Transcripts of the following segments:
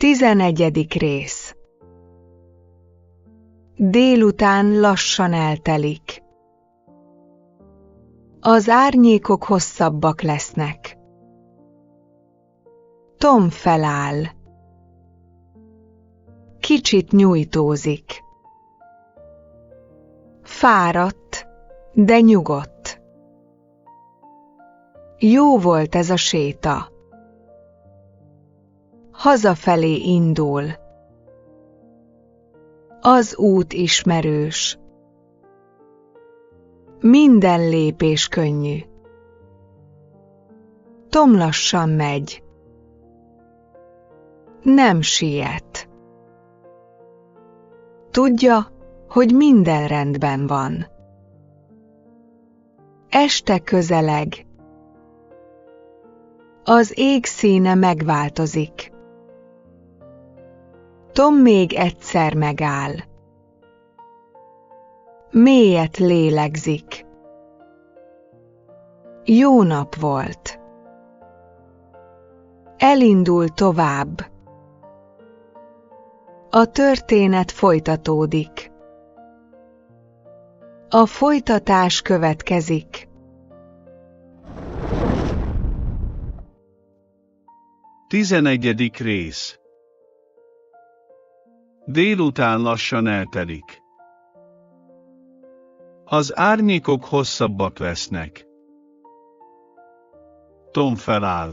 11. rész. Délután lassan eltelik. Az árnyékok hosszabbak lesznek. Tom feláll. Kicsit nyújtózik. Fáradt, de nyugodt. Jó volt ez a séta. Hazafelé indul. Az út ismerős. Minden lépés könnyű. Tom lassan megy. Nem siet. Tudja, hogy minden rendben van. Este közeleg. Az ég színe megváltozik. Tom még egyszer megáll. Mélyet lélegzik. Jó nap volt. Elindul tovább. A történet folytatódik. A folytatás következik. 11. rész. Délután lassan eltelik. Az árnyékok hosszabbak lesznek. Tom feláll.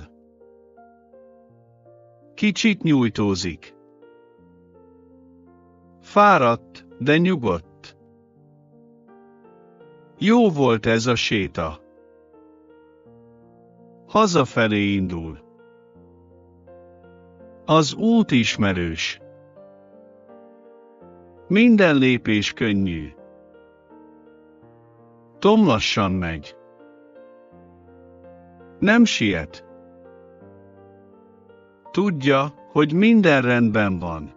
Kicsit nyújtózik. Fáradt, de nyugodt. Jó volt ez a séta. Hazafelé indul. Az út ismerős. Minden lépés könnyű. Tom lassan megy. Nem siet. Tudja, hogy minden rendben van.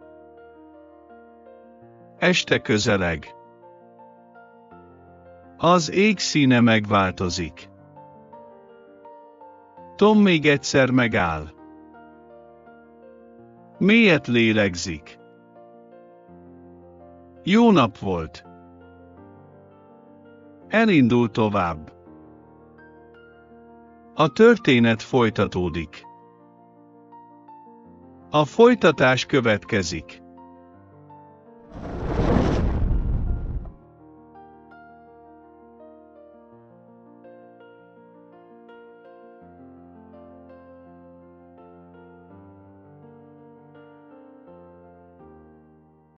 Este közeleg. Az ég színe megváltozik. Tom még egyszer megáll. Mélyet lélegzik. Jó nap volt. Elindul tovább. A történet folytatódik. A folytatás következik.